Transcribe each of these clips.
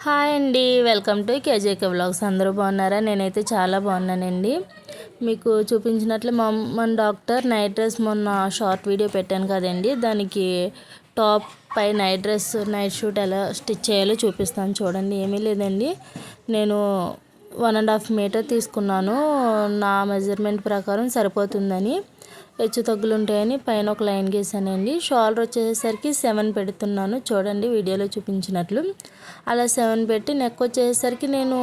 Hi అండి, welcome to కేజేకే vlogs. అందరూ బాగున్నారా? నేనైతే చాలా బాగున్నానండి. మీకు చూపించినట్లు మన డాక్టర్ నైట్ డ్రెస్ మొన్న షార్ట్ వీడియో పెట్టాను కదండి, దానికి టాప్ పై నైట్ డ్రెస్ నైట్ షూట్ ఎలా స్టిచ్ చేయాలో చూపిస్తాను చూడండి. ఏమీ లేదండి, నేను 1.5 మీటర్ తీసుకున్నాను. నా మెజర్మెంట్ ప్రకారం సరిపోతుందని, హెచ్చు తగ్గులు ఉంటాయని పైన ఒక లైన్ గీసానండి. షోల్డర్ వచ్చేసరికి 7 పెడుతున్నాను చూడండి, వీడియోలో చూపించినట్లు. అలా 7 పెట్టి నెక్ వచ్చేసరికి నేను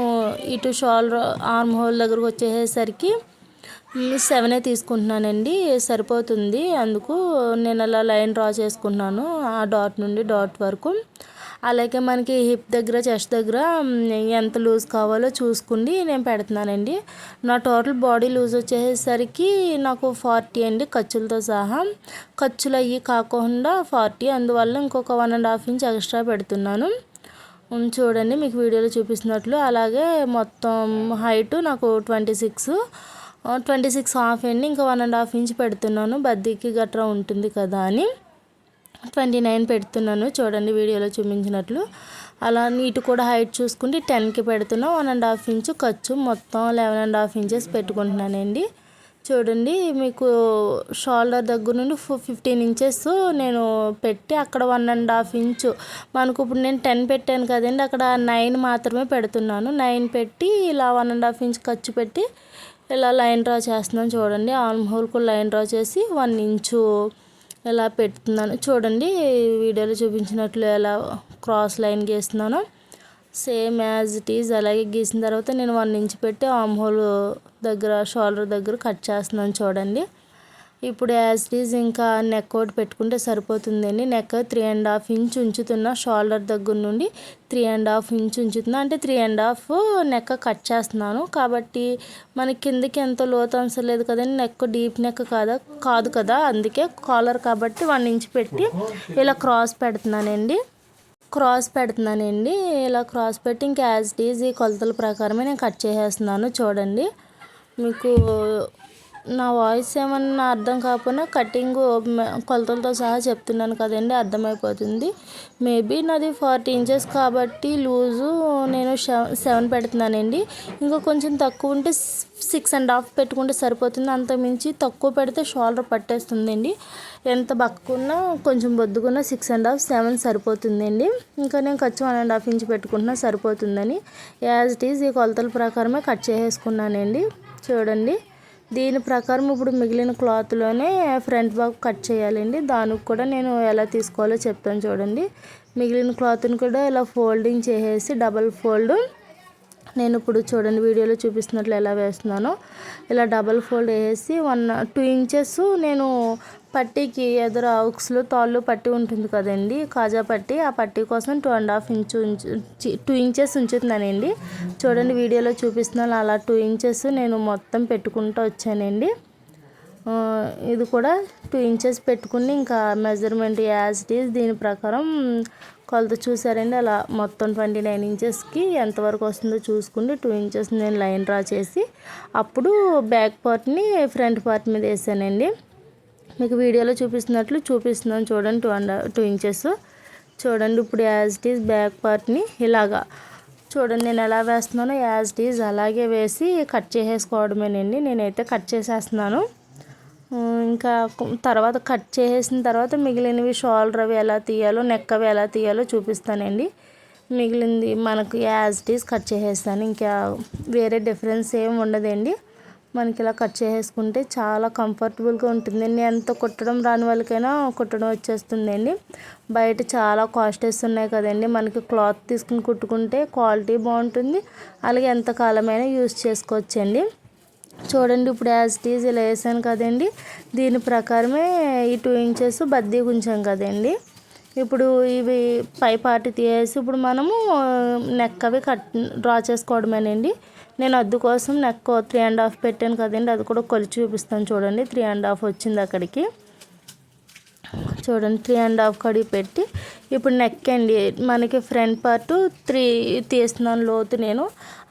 ఇటు షోల్డర్ ఆర్మ్ హోల్ దగ్గరకు వచ్చేసరికి 7 తీసుకుంటున్నానండి, సరిపోతుంది. అందుకు నేను అలా లైన్ డ్రా చేసుకుంటున్నాను ఆ డాట్ నుండి డాట్ వరకు. అలాగే మనకి హిప్ దగ్గర చెస్ట్ దగ్గర ఎంత లూజ్ కావాలో చూసుకుని నేను పెడుతున్నానండి. నా టోటల్ బాడీ లూజ్ వచ్చేసరికి నాకు 40 అండి, ఖర్చులతో సహా. ఖర్చులు అయ్యి కాకుండా 40, అందువల్ల ఇంకొక 1.5 ఇంచ్ ఎక్స్ట్రా పెడుతున్నాను చూడండి, మీకు వీడియోలో చూపిస్తున్నట్లు. అలాగే మొత్తం హైటు నాకు 26.5 అండి, ఇంకా 1.5 ఇంచ్ పెడుతున్నాను, బద్దీకి గట్రా ఉంటుంది కదా అని 29 పెడుతున్నాను చూడండి, వీడియోలో చూపించినట్లు. అలా నీటు కూడా హైట్ చూసుకుంటే 10కి పెడుతున్నా. 1.5 ఇంచు ఖర్చు, మొత్తం 11.5 ఇంచెస్ పెట్టుకుంటున్నానండి చూడండి. మీకు షోల్డర్ దగ్గర నుండి 15 ఇంచెస్ నేను పెట్టి అక్కడ 1.5 ఇంచు మనకు ఇప్పుడు నేను 10 పెట్టాను కదండి, అక్కడ 9 మాత్రమే పెడుతున్నాను. 9 పెట్టి ఇలా 1.5 ఇంచ్ ఖర్చు పెట్టి ఇలా లైన్ డ్రా చేస్తున్నాను చూడండి. ఆర్మ్ హోల్కు లైన్ డ్రా చేసి 1 ఇంచు ఎలా పెడుతున్నాను చూడండి, వీడియోలో చూపించినట్లు ఎలా క్రాస్ లైన్ గీస్తున్నానో సేమ్ యాజ్ ఇట్ ఈజ్ అలాగే గీసిన తర్వాత నేను 1 ఇంచ్ పెట్టి ఆర్మ్ హోల్ దగ్గర షోల్డర్ దగ్గర కట్ చేస్తున్నాను చూడండి. ఇప్పుడు యాజ్ ఇట్ ఈజ్ ఇంకా నెక్ ఒకటి పెట్టుకుంటే సరిపోతుందండి. నెక్ 3.5 ఇంచ్ ఉంచుతున్నా, షోల్డర్ దగ్గర నుండి 3.5 ఇంచ్ ఉంచుతున్నా, అంటే 3.5 నెక్ కట్ చేస్తున్నాను కాబట్టి మనకి కిందకి ఎంతో లోతు అవసరం లేదు కదండి, నెక్ డీప్ నెక్ కాదు కదా, అందుకే కాలర్ కాబట్టి 1 ఇంచ్ పెట్టి ఇలా క్రాస్ పెడుతున్నానండి. ఇలా క్రాస్ పెట్టి ఇంకా యాజ్ ఇట్ ఈజ్ ఈ కొలతల ప్రకారమే నేను కట్ చేసేస్తున్నాను చూడండి. మీకు నా వాయిస్ ఏమన్నా అర్థం కాకపోయినా కటింగ్ కొలతలతో సహా చెప్తున్నాను కదండి, అర్థమైపోతుంది. మేబీ నాది 40 ఇంచెస్ కాబట్టి లూజు నేను 7 పెడుతున్నానండి. ఇంకా కొంచెం తక్కువ ఉంటే 6.5 పెట్టుకుంటే సరిపోతుంది. అంతకుమించి తక్కువ పెడితే షోల్డర్ పట్టేస్తుందండి. ఎంత బక్కున్నా కొంచెం బొద్దుకున్నా 6.5 7 సరిపోతుందండి. ఇంకా నేను ఖర్చు 1.5 ఇంచ్ పెట్టుకుంటున్నా సరిపోతుందని యాజ్ ఇట్ ఈజ్ ఈ కొలతల ప్రకారమే కట్ చేసేసుకున్నానండి చూడండి. దీని ప్రకారం ఇప్పుడు మిగిలిన క్లాత్లోనే ఫ్రంట్ బాగ్ కట్ చేయాలండి. దానికి కూడా నేను ఎలా తీసుకోవాలో చెప్తాను చూడండి. మిగిలిన క్లాత్ని కూడా ఇలా ఫోల్డింగ్ చేసేసి డబల్ ఫోల్డ్ నేను ఇప్పుడు చూడండి వీడియోలో చూపిస్తున్నట్లు ఎలా వేస్తున్నానో ఇలా డబల్ ఫోల్డ్ వేసి 2 ఇంచెస్ నేను పట్టీకి ఎదురు ఆక్స్లో తాళ్ళు పట్టి ఉంటుంది కదండి, కాజా పట్టి, ఆ పట్టీ కోసం 2.5 ఇంచు 2 ఇంచెస్ ఉంచుతున్నానండి చూడండి. వీడియోలో చూపిస్తున్నాను అలా 2 ఇంచెస్ నేను మొత్తం పెట్టుకుంటూ వచ్చానండి. ఇది కూడా 2 ఇంచెస్ పెట్టుకుని ఇంకా మెజర్మెంట్ యాజ్ ఇట్ ఈజ్ దీని ప్రకారం కొలత చూసారండి. అలా మొత్తం 29 ఇంచెస్కి ఎంతవరకు వస్తుందో చూసుకుని 2 ఇంచెస్ నేను లైన్ డ్రా చేసి అప్పుడు బ్యాక్ పార్ట్ని ఫ్రంట్ పార్ట్ మీద వేసానండి. మీకు వీడియోలో చూపిస్తున్నాను చూడండి. 2 ఇంచెస్ చూడండి. ఇప్పుడు యాజ్ ఇట్ ఈజ్ బ్యాక్ పార్ట్ని ఇలాగా చూడండి నేను ఎలా వేస్తున్నానో యాజ్ ఇట్ ఈజ్ అలాగే వేసి కట్ చేసేసుకోవడమేనండి. నేనైతే కట్ చేసేస్తున్నాను. ఇంకా తర్వాత కట్ చేసేసిన తర్వాత మిగిలినవి షోల్డర్ అవి ఎలా తీయాలో, నెక్ అవి ఎలా తీయాలో చూపిస్తానండి. మిగిలింది మనకు యాజ్ ఇట్ ఈజ్ కట్ చేసేస్తాను. ఇంకా వేరే డిఫరెన్స్ ఏమి ఉండదండి. మనకి ఇలా కట్ చేసేసుకుంటే చాలా కంఫర్టబుల్గా ఉంటుందండి. ఎంత కుట్టడం రాని వాళ్ళకైనా కుట్టడం వచ్చేస్తుందండి. బయట చాలా కాస్టెస్ ఉన్నాయి కదండి, మనకి క్లాత్ తీసుకుని కుట్టుకుంటే క్వాలిటీ బాగుంటుంది, అలాగే ఎంత కాలమైనా యూజ్ చేసుకోవచ్చండి చూడండి. ఇప్పుడు యాజ్ ఇట్ ఈజ్ ఇలా వేసాను కదండి, దీని ప్రకారమే ఈ 2 ఇంచెస్ బద్దీ ఉంచాం కదండి. ఇప్పుడు ఇవి పై పార్ట్ తీసేసి ఇప్పుడు మనము నెక్ అవి డ్రా చేసుకోవడమేనండి. నేను అద్దు కోసం నెక్ 3.5 పెట్టాను కదండి, అది కూడా కొలిచి చూపిస్తాను చూడండి. 3.5 వచ్చింది అక్కడికి చూడండి. 3.5 కడిగి పెట్టి ఇప్పుడు నెక్ అండి మనకి ఫ్రంట్ పార్ట్ 3 తీస్తున్నాను లోతు నేను,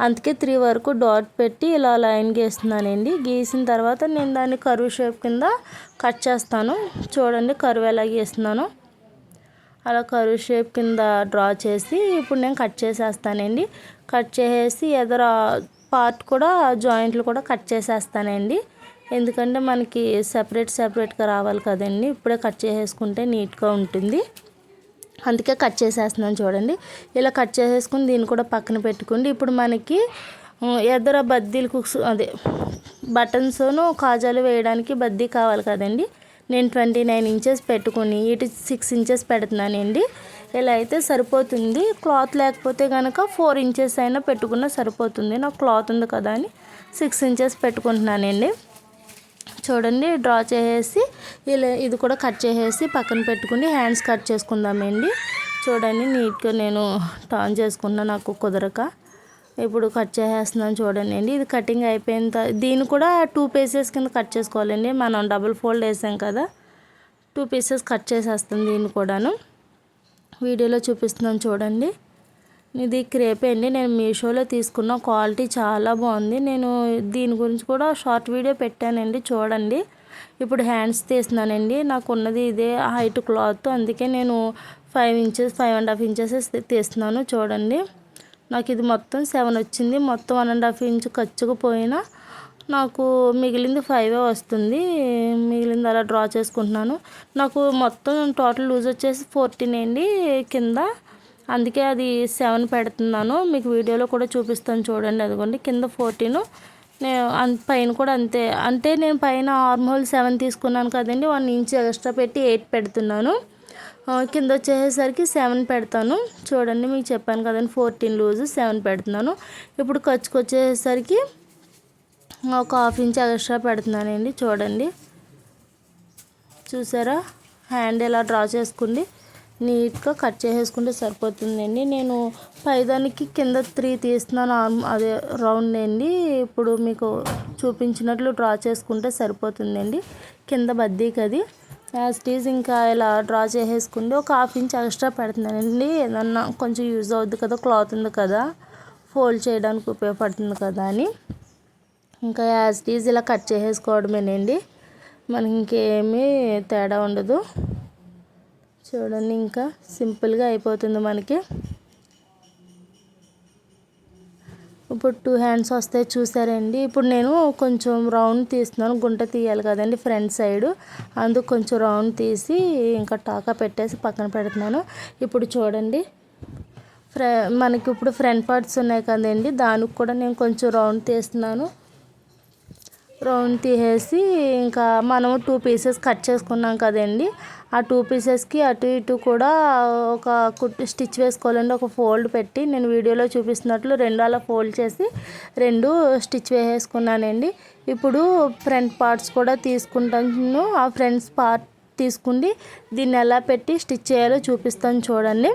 అందుకే 3 వరకు డాట్ పెట్టి ఇలా లైన్ గీస్తున్నానండి. గీసిన తర్వాత నేను దాన్ని కర్వ్ షేప్ కింద కట్ చేస్తాను చూడండి, కర్వ్ ఎలా గీస్తున్నాను అలా కర్వ్ షేప్ కింద డ్రా చేసి ఇప్పుడు నేను కట్ చేసేస్తానండి. కట్ చేసేసి ఎదర పార్ట్ కూడా జాయింట్లు కూడా కట్ చేసేస్తానండి. ఎందుకంటే మనకి సెపరేట్గా రావాలి కదండి. ఇప్పుడే కట్ చేసేసుకుంటే నీట్గా ఉంటుంది. అందుకే కట్ చేసేస్తున్నాను చూడండి. ఇలా కట్ చేసేసుకుని దీన్ని కూడా పక్కన పెట్టుకోండి. ఇప్పుడు మనకి ఎదర బద్దీలు అదే బటన్స్ను కాజాలు వేయడానికి బద్దీ కావాలి కదండి. నేను 29 ఇంచెస్ పెట్టుకుని ఇటు 6 ఇంచెస్ పెడుతున్నానండి. ఇలా అయితే సరిపోతుంది. క్లాత్ లేకపోతే కనుక 4 ఇంచెస్ అయినా పెట్టుకున్నా సరిపోతుంది. నాకు క్లాత్ ఉంది కదా అని 6 ఇంచెస్ పెట్టుకుంటున్నానండి. చూడండి డ్రా చేసేసి ఇలా ఇది కూడా కట్ చేసేసి పక్కన పెట్టుకుని హ్యాండ్స్ కట్ చేసుకుందామండి. చూడండి నీట్గా నేను టర్న్ చేసుకున్నా నాకు కుదరక ఇప్పుడు కట్ చేసేస్తున్నాను చూడండి. ఇది కటింగ్ అయిపోయిన దీన్ని కూడా 2 పీసెస్ కింద కట్ చేసుకోవాలండి. మనం డబుల్ ఫోల్డ్ వేసాం కదా, 2 పీసెస్ కట్ చేసేస్తాను. దీన్ని కూడాను వీడియోలో చూపిస్తున్నాను చూడండి. ఇది క్రేప్ అండి. నేను మీషోలో తీసుకున్న క్వాలిటీ చాలా బాగుంది. నేను దీని గురించి కూడా షార్ట్ వీడియో పెట్టానండి, చూడండి. ఇప్పుడు హ్యాండ్స్ తీస్తున్నానండి. నాకు ఉన్నది ఇదే హైట్ క్లాత్, అందుకే నేను 5 ఇంచెస్ 5.5 ఇంచెస్ తీస్తున్నాను చూడండి. నాకు ఇది మొత్తం 7 వచ్చింది. మొత్తం 1.5 ఇంచు ఖర్చుకు పోయినా నాకు మిగిలింది 5 వస్తుంది. మిగిలింది అలా డ్రా చేసుకుంటున్నాను. నాకు మొత్తం టోటల్ లూజ్ వచ్చేసి 14 అండి కింద, అందుకే అది 7 పెడుతున్నాను. మీకు వీడియోలో కూడా చూపిస్తాను చూడండి. అదిగోండి కింద 14, నేను పైన కూడా అంతే. అంటే నేను పైన ఆర్మ్ హోల్ 7 తీసుకున్నాను కదండి, 1 ఇంచ్ ఎక్స్ట్రా పెట్టి 8 పెడుతున్నాను. కింద వచ్చేసరికి 7 పెడతాను చూడండి. మీకు చెప్పాను కదండి 14 లూజ్ 7 పెడుతున్నాను. ఇప్పుడు ఖర్చుకు వచ్చేసరికి ఒక 1/2 ఇంచ్ ఎక్స్ట్రా పెడుతున్నానండి. చూడండి చూసారా, హ్యాండ్ ఇలా డ్రా చేసుకుండి నీట్గా కట్ చేసేసుకుంటే సరిపోతుందండి. నేను పైదానికి కింద 3 తీస్తున్నాను, అదే రౌండ్ అండి. ఇప్పుడు మీకు చూపించినట్లు డ్రా చేసుకుంటే సరిపోతుందండి. కింద బద్దీకి అది యాజ్ ఇట్ ఈజ్ ఇంకా ఇలా డ్రా చేసేసుకుంటే ఒక 1/2 ఇంచ్ ఎక్స్ట్రా పెడుతున్నానండి. ఏదన్నా కొంచెం యూజ్ అవుద్ది కదా, క్లాత్ ఉంది కదా, ఫోల్డ్ చేయడానికి ఉపయోగపడుతుంది కదా అని ఇంకా యాజ్ ఇట్ ఈజ్ ఇలా కట్ చేసేసుకోవడమేనండి. మనకి ఇంకేమీ తేడా ఉండదు. చూడండి ఇంకా సింపుల్గా అయిపోతుంది మనకి. ఇప్పుడు 2 హ్యాండ్స్ వస్తాయి చూసారండి. ఇప్పుడు నేను కొంచెం రౌండ్ తీస్తున్నాను, గుంట తీయాలి కదండి ఫ్రంట్ సైడ్, అందుకు కొంచెం రౌండ్ తీసి ఇంకా టాకా పెట్టేసి పక్కన పెడుతున్నాను. ఇప్పుడు చూడండి మనకి ఇప్పుడు ఫ్రంట్ పార్ట్స్ ఉన్నాయి కదండి, దానికి కూడా నేను కొంచెం రౌండ్ తీస్తున్నాను. రౌండ్ తీసేసి ఇంకా మనం 2 పీసెస్ కట్ చేసుకున్నాం కదండి, ఆ 2 పీసెస్కి అటు ఇటు కూడా ఒక స్టిచ్ వేసుకోవాలండి. ఒక ఫోల్డ్ పెట్టి నేను వీడియోలో చూపిస్తున్నట్లు 2 అలా ఫోల్డ్ చేసి 2 స్టిచ్ వేసేసుకున్నానండి. ఇప్పుడు ఫ్రంట్ పార్ట్స్ కూడా తీసుకుంటాను. ఆ ఫ్రంట్స్ పార్ట్ తీసుకుండి దీన్ని ఎలా పెట్టి స్టిచ్ చేయాలో చూపిస్తాను చూడండి.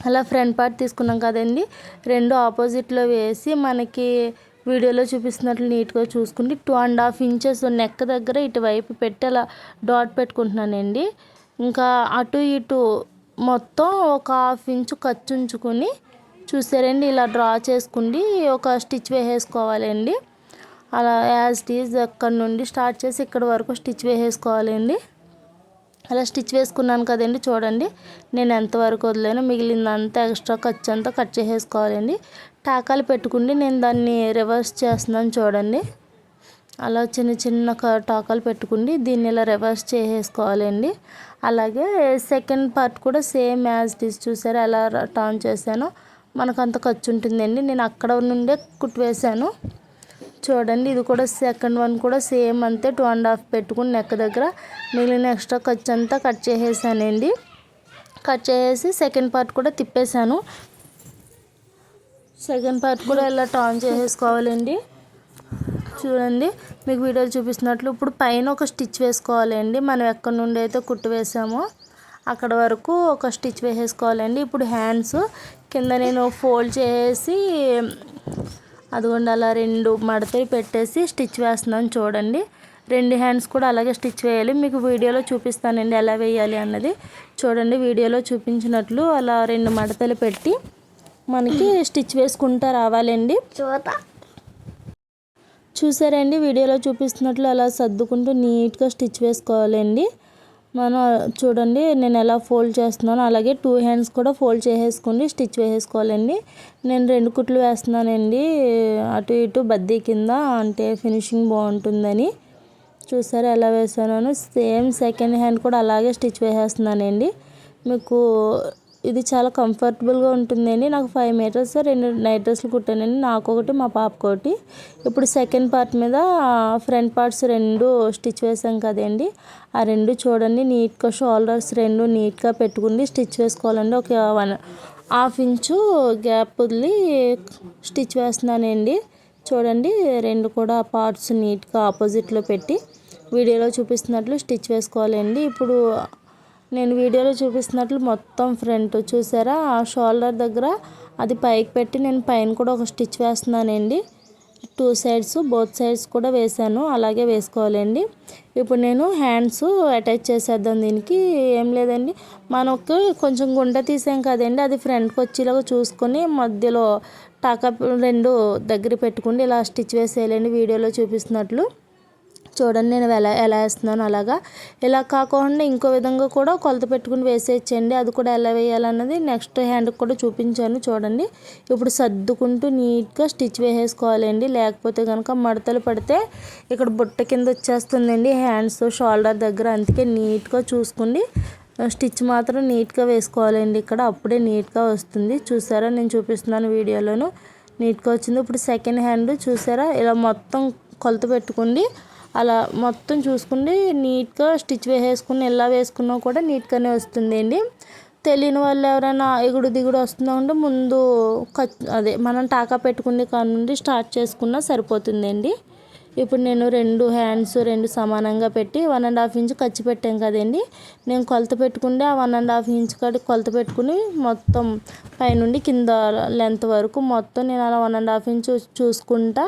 అలా ఫ్రంట్ పార్ట్ తీసుకున్నాం కదండి, 2 ఆపోజిట్లో వేసి మనకి వీడియోలో చూపిస్తున్నట్లు నీట్గా చూసుకుంటే 2.5 ఇంచెస్ నెక్ దగ్గర ఇటువైపు పెట్టి అలా డాట్ పెట్టుకుంటున్నానండి. ఇంకా అటు ఇటు మొత్తం ఒక 1/2 ఇంచు ఖర్చు ఉంచుకొని చూసారండి ఇలా డ్రా చేసుకుండి ఒక స్టిచ్ వేసేసుకోవాలండి. అలా యాజ్ ఇట్ ఈజ్ అక్కడ నుండి స్టార్ట్ చేసి ఇక్కడ వరకు స్టిచ్ వేసేసుకోవాలండి. అలా స్టిచ్ వేసుకున్నాను కదండి, చూడండి నేను ఎంతవరకు వదిలేనో మిగిలిందంతా ఎక్స్ట్రా ఖర్చు అంతా కట్ చేసేసుకోవాలండి. టాకాలు పెట్టుకుండి నేను దాన్ని రివర్స్ చేస్తున్నాను చూడండి. అలా చిన్న చిన్న టాకాలు పెట్టుకుండి దీన్ని ఇలా రివర్స్ చేసేసుకోవాలండి. అలాగే సెకండ్ పార్ట్ కూడా సేమ్ యాజ్ ఇట్ ఈజ్ చూసారా ఎలా టర్న్ చేశానో మనకు అంత ఖర్చు ఉంటుందండి. నేను అక్కడ నుండే కుట్టు వేసాను చూడండి. ఇది కూడా సెకండ్ వన్ కూడా సేమ్ అంతే 2.5 పెట్టుకుని నెక్ దగ్గర మిగిలిన ఎక్స్ట్రా ఖర్చు అంతా కట్ చేసేసానండి. కట్ చేసేసి సెకండ్ పార్ట్ కూడా తిప్పేశాను. సెకండ్ పార్ట్ కూడా ఇలా టర్న్ చేసేసుకోవాలండి. చూడండి మీకు వీడియోలు చూపిస్తున్నట్లు ఇప్పుడు పైన ఒక స్టిచ్ వేసుకోవాలండి. మనం ఎక్కడి నుండి అయితే కుట్టు వేసామో అక్కడ వరకు ఒక స్టిచ్ వేసేసుకోవాలండి. ఇప్పుడు హ్యాండ్స్ కింద నేను ఫోల్డ్ చేసి అదిగోండి అలా 2 మడతలు పెట్టేసి స్టిచ్ వేస్తున్నాను చూడండి. 2 హ్యాండ్స్ కూడా అలాగే స్టిచ్ వేయాలి. మీకు వీడియోలో చూపిస్తానండి ఎలా వేయాలి అన్నది. చూడండి వీడియోలో చూపించినట్లు అలా 2 మడతలు పెట్టి మనకి స్టిచ్ వేసుకుంటూ రావాలండి. చూసారండి వీడియోలో చూపిస్తున్నట్లు అలా సర్దుకుంటూ నీట్గా స్టిచ్ వేసుకోవాలండి. మనం చూడండి నేను ఎలా ఫోల్డ్ చేస్తున్నానో అలాగే 2 హ్యాండ్స్ కూడా ఫోల్డ్ చేసేసుకుని స్టిచ్ వేసేసుకోవాలండి. నేను 2 కుట్లు వేస్తున్నానండి అటు ఇటు బద్దీ కింద, అంటే ఫినిషింగ్ బాగుంటుందని. చూసారా ఎలా వేసానో? సేమ్ సెకండ్ హ్యాండ్ కూడా అలాగే స్టిచ్ వేసేస్తున్నానండి. మీకు ఇది చాలా కంఫర్టబుల్గా ఉంటుందండి. నాకు 5 మీటర్స్ 2 నైట్ డ్రెస్సులు కుట్టానండి, నాకు ఒకటి మా పాపకు ఒకటి. ఇప్పుడు సెకండ్ పార్ట్ మీద ఫ్రంట్ పార్ట్స్ 2 స్టిచ్ వేసాం కదండి, ఆ 2 చూడండి నీట్గా షోల్డర్స్ 2 నీట్గా పెట్టుకుని స్టిచ్ వేసుకోవాలండి. ఒక 1.5 ఇంచు గ్యాప్ వదిలి స్టిచ్ వేస్తున్నానండి. చూడండి 2 కూడా పార్ట్స్ నీట్గా ఆపోజిట్లో పెట్టి వీడియోలో చూపిస్తున్నట్లు స్టిచ్ వేసుకోవాలండి. ఇప్పుడు నేను వీడియోలో చూపిస్తున్నట్లు మొత్తం ఫ్రంట్ చూసారా, ఆ షోల్డర్ దగ్గర అది పైకి పెట్టి నేను పైన కూడా ఒక స్టిచ్ వేస్తున్నానండి. 2 సైడ్స్ బోత్ సైడ్స్ కూడా వేసాను, అలాగే వేసుకోవాలండి. ఇప్పుడు నేను హ్యాండ్స్ అటాచ్ చేసేద్దాం. దీనికి ఏం లేదండి, మనకు కొంచెం గుంట తీసాం కదండి, అది ఫ్రంట్కి వచ్చేలాగా చూసుకొని మధ్యలో టాకా 2 దగ్గర పెట్టుకుంటే ఇలా స్టిచ్ వేసేయాలండి వీడియోలో చూపిస్తున్నట్లు. చూడండి నేను ఎలా వేస్తున్నాను అలాగా. ఇలా కాకుండా ఇంకో విధంగా కూడా కొలత పెట్టుకుని వేసేయచ్చండి, అది కూడా ఎలా వేయాలన్నది నెక్స్ట్ హ్యాండ్కి కూడా చూపించాను చూడండి. ఇప్పుడు సర్దుకుంటూ నీట్గా స్టిచ్ వేసేసుకోవాలండి, లేకపోతే కనుక మడతలు పడితే ఇక్కడ బుట్ట కింద వచ్చేస్తుందండి హ్యాండ్స్ షోల్డర్ దగ్గర. అందుకే నీట్గా చూసుకోండి, స్టిచ్ మాత్రం నీట్గా వేసుకోవాలండి ఇక్కడ, అప్పుడే నీట్గా వస్తుంది. చూసారా నేను చూపిస్తున్నాను వీడియోలోను నీట్గా వచ్చింది. ఇప్పుడు సెకండ్ హ్యాండ్ చూసారా, ఇలా మొత్తం కొలత పెట్టుకోండి, అలా మొత్తం చూసుకుని నీట్గా స్టిచ్ వేసేసుకుని ఎలా వేసుకున్నా కూడా నీట్గానే వస్తుందండి. తెలియని వాళ్ళు ఎవరైనా ఎగుడు దిగుడు వస్తుందా ఉంటే ముందు అదే మనం టాకా పెట్టుకునే కాడ నుండి స్టార్ట్ చేసుకున్నా సరిపోతుందండి. ఇప్పుడు నేను 2 హ్యాండ్స్ 2 సమానంగా పెట్టి 1.5 ఇంచ్ ఖర్చు పెట్టాం కదండి, నేను కొలత పెట్టుకుంటే ఆ 1.5 ఇంచ్ కాడికి కొలత పెట్టుకుని మొత్తం పైనుండి కింద లెంత్ వరకు మొత్తం నేను అలా 1.5 ఇంచ్ చూసుకుంటా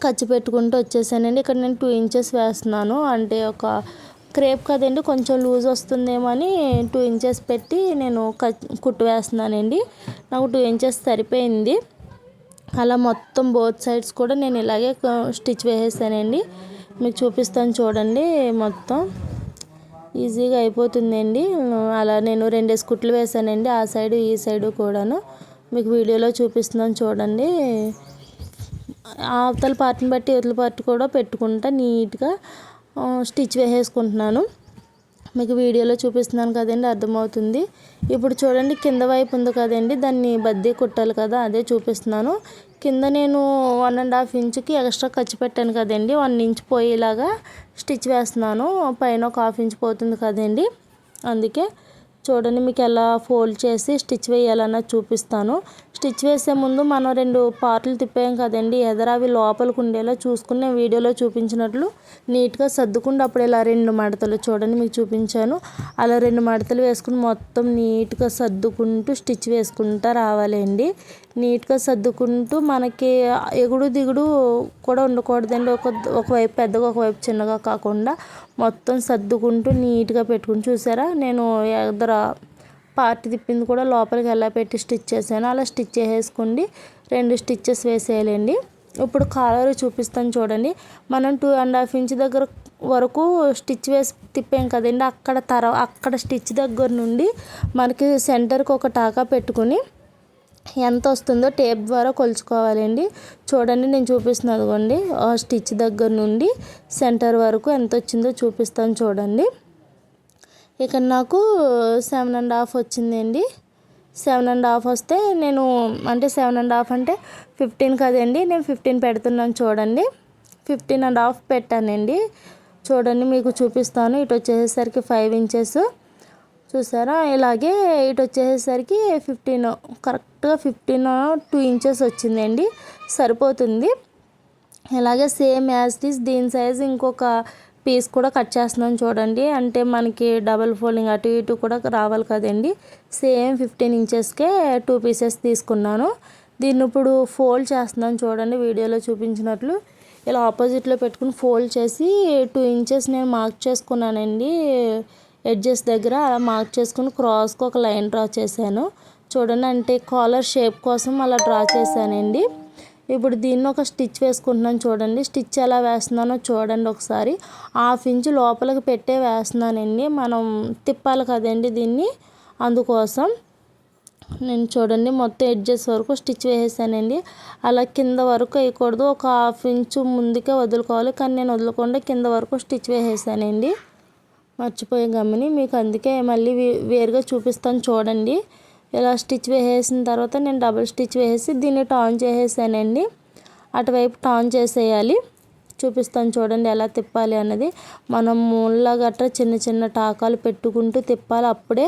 ఖర్చు పెట్టుకుంటూ వచ్చేసానండి. ఇక్కడ నేను 2 ఇంచెస్ వేస్తున్నాను, అంటే ఒక క్రేప్ కదండి కొంచెం లూజ్ వస్తుందేమో అని 2 ఇంచెస్ పెట్టి నేను కుట్టు వేస్తున్నానండి. నాకు 2 ఇంచెస్ సరిపోయింది. అలా మొత్తం బోత్ సైడ్స్ కూడా నేను ఇలాగే స్టిచ్ వేసేసానండి. మీకు చూపిస్తాను చూడండి, మొత్తం ఈజీగా అయిపోతుందండి. అలా నేను 2 కుట్లు వేసానండి, ఆ సైడు ఈ సైడు కూడాను. మీకు వీడియోలో చూపిస్తున్నాను చూడండి. అవతల పార్ట్ని బట్టి ఇవతల పార్ట్ కూడా పెట్టుకుంటా నీట్గా స్టిచ్ వేసేసుకుంటున్నాను. మీకు వీడియోలో చూపిస్తున్నాను కదండి, అర్థమవుతుంది. ఇప్పుడు చూడండి కింద వైపు ఉంది కదండి, దాన్ని బద్దీ కుట్టాలి కదా, అదే చూపిస్తున్నాను. కింద నేను 1.5 ఇంచుకి ఎక్స్ట్రా ఖర్చు పెట్టాను కదండి, 1 ఇంచ్ పోయేలాగా స్టిచ్ వేస్తున్నాను. పైన ఒక 1/2 ఇంచ్ పోతుంది కదండి, అందుకే చూడండి మీకు ఎలా ఫోల్డ్ చేసి స్టిచ్ వేయాలన్నది చూపిస్తాను. స్టిచ్ వేసే ముందు మనం 2 పార్ట్లు తిప్పాం కదండి, అవి లోపలికి ఉండేలా చూసుకుని నేను వీడియోలో చూపించినట్లు నీట్గా సర్దుకుంటూ అప్పుడు ఇలా 2 మడతలు చూడండి మీకు చూపించాను, అలా 2 మడతలు వేసుకుని మొత్తం నీట్గా సర్దుకుంటూ స్టిచ్ వేసుకుంటూ రావాలండి. నీట్గా సర్దుకుంటూ మనకి ఎగుడు దిగుడు కూడా ఉండకూడదండి, ఒకవైపు పెద్దగా ఒకవైపు చిన్నగా కాకుండా మొత్తం సర్దుకుంటూ నీట్గా పెట్టుకుని. చూసారా నేను ఎదర పార్ట్ తిప్పింది కూడా లోపలికి ఎలా పెట్టి స్టిచ్ చేశాను, అలా స్టిచ్ చేసేసుకోండి. 2 స్టిచ్చెస్ వేసేయాలండి. ఇప్పుడు కాలర్ చూపిస్తాను చూడండి. మనం 2.5 ఇంచ్ దగ్గర వరకు స్టిచ్ వేసి తిప్పాం కదండి, అక్కడ స్టిచ్ దగ్గర నుండి మనకి సెంటర్కి ఒక టాకా పెట్టుకుని ఎంత వస్తుందో టేప్ ద్వారా కొలుచుకోవాలండి. చూడండి నేను చూపిస్తున్నాను అదిగోండి, ఆ స్టిచ్ దగ్గర నుండి సెంటర్ వరకు ఎంత వచ్చిందో చూపిస్తాను చూడండి. ఇక్కడ నాకు 7.5 వచ్చిందండి. 7.5 వస్తే నేను అంటే 7.5 అంటే 15 కదండి, నేను 15 పెడుతున్నాను చూడండి. 15.5 పెట్టానండి. చూడండి మీకు చూపిస్తాను. ఇటు వచ్చేసరికి 5 ఇంచెస్ చూసారా, ఇలాగే ఇటు వచ్చేసరికి 15 కరెక్ట్గా 2 ఇంచెస్ వచ్చిందండి, సరిపోతుంది. ఇలాగే సేమ్ యాజ్ ఇట్ ఈస్ దీని సైజ్ ఇంకొక పీస్ కూడా కట్ చేస్తున్నాను చూడండి, అంటే మనకి డబల్ ఫోల్డింగ్ అటు ఇటు కూడా రావాలి కదండి. సేమ్ 15 ఇంచెస్కే 2 పీసెస్ తీసుకున్నాను. దీన్ని ఇప్పుడు ఫోల్డ్ చేస్తున్నాను చూడండి వీడియోలో చూపించినట్లు. ఇలా ఆపోజిట్లో పెట్టుకుని ఫోల్డ్ చేసి 2 ఇంచెస్ నేను మార్క్ చేసుకున్నానండి ఎడ్జెస్ దగ్గర. అలా మార్క్ చేసుకుని క్రాస్కి ఒక లైన్ డ్రా చేశాను చూడండి, అంటే కాలర్ షేప్ కోసం అలా డ్రా చేశానండి. ఇప్పుడు దీన్ని ఒక స్టిచ్ వేసుకుంటున్నాను చూడండి. స్టిచ్ ఎలా వేస్తున్నానో చూడండి ఒకసారి. 1/2 ఇంచు లోపలికి పెట్టే వేస్తున్నానండి. మనం తిప్పాలి కదండి దీన్ని, అందుకోసం నేను చూడండి మొత్తం ఎడ్జెస్ వరకు స్టిచ్ వేసేసానండి. అలా కింద వరకు వేయకూడదు, ఒక 1/2 ఇంచు ముందుకే వదులుకోవాలి. కానీ నేను వదలకుండా కింద వరకు స్టిచ్ వేసేసానండి. మర్చిపోయే గమ్ముని మీకు అందుకే మళ్ళీ వేరుగా చూపిస్తాను చూడండి. ఇలా స్టిచ్ వేసేసిన తర్వాత నేను డబుల్ స్టిచ్ వేసేసి దీన్ని టర్న్ చేసేసానండి. అటువైపు టర్న్ చేసేయాలి. చూపిస్తాను చూడండి ఎలా తిప్పాలి అన్నది. మనం మూల గట్రా చిన్న చిన్న టాకాలు పెట్టుకుంటూ తిప్పాలి, అప్పుడే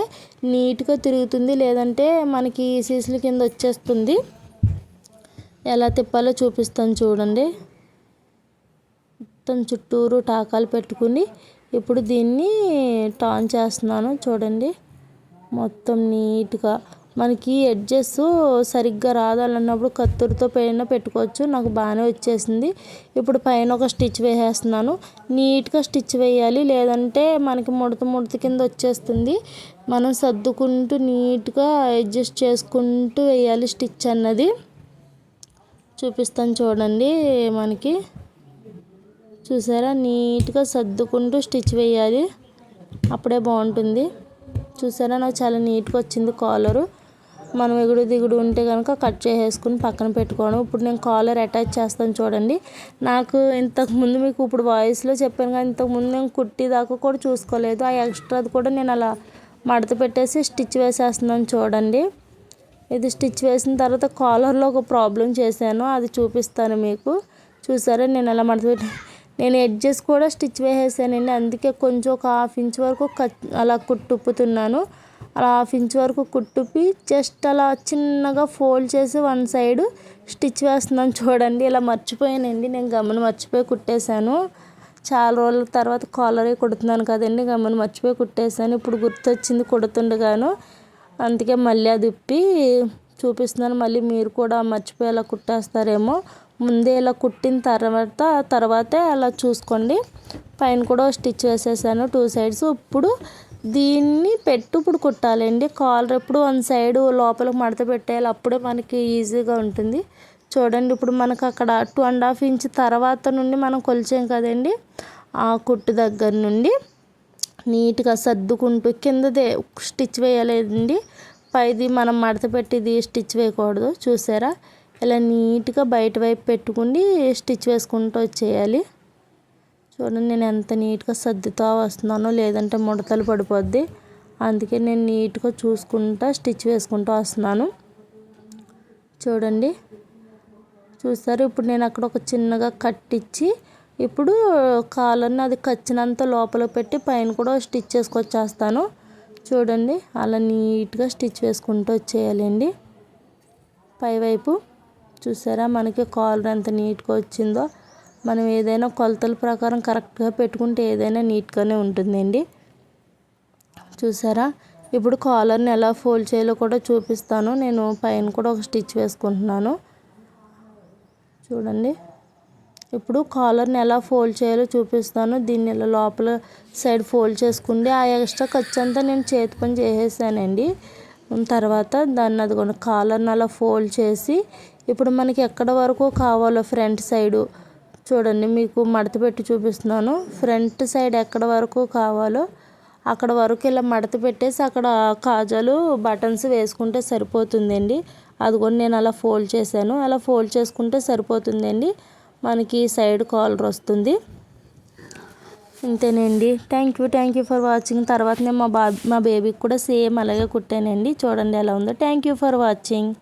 నీట్గా తిరుగుతుంది. లేదంటే మనకి సీసుల కింద వచ్చేస్తుంది. ఎలా తిప్పాలో చూపిస్తాను చూడండి. మొత్తం చుట్టూరు టాకాలు పెట్టుకుని ఇప్పుడు దీన్ని టర్న్ చేస్తున్నాను చూడండి. మొత్తం నీట్గా మనకి ఎడ్జెస్ సరిగ్గా రాదాలన్నప్పుడు కత్తిరితో పైన పెట్టుకోవచ్చు. నాకు బాగానే వచ్చేసింది. ఇప్పుడు పైన ఒక స్టిచ్ వేసేస్తున్నాను. నీట్గా స్టిచ్ వేయాలి, లేదంటే మనకి ముడత కింద వచ్చేస్తుంది. మనం సర్దుకుంటూ నీట్గా అడ్జస్ట్ చేసుకుంటూ వేయాలి స్టిచ్ అన్నది. చూపిస్తాను చూడండి. మనకి చూసారా, నీట్గా సర్దుకుంటూ స్టిచ్ వేయాలి, అప్పుడే బాగుంటుంది. చూసారా, నాకు చాలా నీట్గా వచ్చింది కాలరు. మనం ఎగుడు దిగుడు ఉంటే కనుక కట్ చేసేసుకుని పక్కన పెట్టుకోవడం. ఇప్పుడు నేను కాలర్ అటాచ్ చేస్తాను చూడండి. నాకు ఇంతకుముందు మీకు ఇప్పుడు వాయిస్లో చెప్పాను కానీ ఇంతకుముందు నేను కుట్టి దాకా కూడా చూసుకోలేదు. ఆ ఎక్స్ట్రాది కూడా నేను అలా మడత పెట్టేసి స్టిచ్ వేసేస్తున్నాను చూడండి. ఇది స్టిచ్ వేసిన తర్వాత కాలర్లో ఒక ప్రాబ్లం చేశాను, అది చూపిస్తాను మీకు. చూసారా, నేను అలా మడత పెట్టి నేను ఎడ్జెస్ కూడా స్టిచ్ వేసేసానండి. అందుకే కొంచెం ఒక 1/2 ఇంచ్ వరకు అలా కుట్టుప్పుతున్నాను. అలా 1/2 ఇంచ్ వరకు కుట్టుప్పి జస్ట్ అలా చిన్నగా ఫోల్డ్ చేసి వన్ సైడ్ స్టిచ్ వేస్తున్నాను చూడండి. ఇలా మర్చిపోయానండి, నేను గమ్మున మర్చిపోయి కుట్టేశాను. చాలా రోజుల తర్వాత కాలరే కుడుతున్నాను కదండి, గమ్మున మర్చిపోయి కుట్టేశాను. ఇప్పుడు గుర్తొచ్చింది కుడుతుండగాను, అందుకే మళ్ళీ అది ఇప్పి చూపిస్తున్నాను. మళ్ళీ మీరు కూడా మర్చిపోయి అలా కుట్టేస్తారేమో. ముందే ఇలా కుట్టిన తర్వాతే అలా చూసుకోండి. పైన కూడా స్టిచ్ వేసేసాను 2 సైడ్స్. ఇప్పుడు దీన్ని ఇప్పుడు కుట్టాలండి. కాలర్ ఎప్పుడు వన్ సైడ్ లోపలికి మడత పెట్టేయాలి, అప్పుడే మనకి ఈజీగా ఉంటుంది. చూడండి, ఇప్పుడు మనకు అక్కడ 2.5 ఇంచ్ తర్వాత నుండి మనం కొలిచాం కదండి, ఆ కుట్టు దగ్గర నుండి నీట్గా సర్దుకుంటూ కిందదే స్టిచ్ వేయాలండి. పైది మనం మడత పెట్టిది స్టిచ్ వేయకూడదు. చూసారా, ఇలా నీట్గా బయట వైపు పెట్టుకుని స్టిచ్ వేసుకుంటూ వచ్చేయాలి. చూడండి, నేను ఎంత నీట్గా సర్దుతూ వస్తున్నానో, లేదంటే ముడతలు పడిపోద్ది. అందుకే నేను నీట్గా చూసుకుంటా స్టిచ్ వేసుకుంటూ వస్తున్నాను. చూడండి, చూస్తారు. ఇప్పుడు నేను అక్కడ ఒక చిన్నగా కట్టించి ఇప్పుడు కాలర్ని అది కచ్చినంత లోపల పెట్టి పైన కూడా స్టిచ్ చేసుకొచ్చేస్తాను. చూడండి, అలా నీట్గా స్టిచ్ వేసుకుంటూ వచ్చేయాలండి పైవైపు. చూసారా, మనకి కాలర్ ఎంత నీట్గా వచ్చిందో. మనం ఏదైనా కొలతల ప్రకారం కరెక్ట్గా పెట్టుకుంటే ఏదైనా నీట్గానే ఉంటుందండి. చూసారా, ఇప్పుడు కాలర్ని ఎలా ఫోల్డ్ చేయాలో కూడా చూపిస్తాను. నేను పైన కూడా ఒక స్టిచ్ వేసుకుంటున్నాను చూడండి. ఇప్పుడు కాలర్ని ఎలా ఫోల్డ్ చేయాలో చూపిస్తాను. దీన్ని ఇలా లోపల సైడ్ ఫోల్డ్ చేసుకుంటే ఆ ఎక్స్ట్రా ఖర్చు అంతా నేను చేతి పని చేసేసానండి. తర్వాత దాన్ని అది కూడా కాలర్ని అలా ఫోల్డ్ చేసి ఇప్పుడు మనకి ఎక్కడ వరకు కావాలో ఫ్రంట్ సైడు చూడండి, మీకు మడత పెట్టి చూపిస్తున్నాను. ఫ్రంట్ సైడ్ ఎక్కడ వరకు కావాలో అక్కడ వరకు ఇలా మడత పెట్టేసి అక్కడ కాజాలు బటన్స్ వేసుకుంటే సరిపోతుందండి. అది కూడా నేను అలా ఫోల్డ్ చేశాను. అలా ఫోల్డ్ చేసుకుంటే సరిపోతుందండి, మనకి సైడ్ కాలర్ వస్తుంది. అంతేనండి. Thank you for watching. తర్వాత నేను మా బేబీకి కూడా సేమ్ అలాగే కుట్టానండి. చూడండి ఎలా ఉందో. Thank you for watching.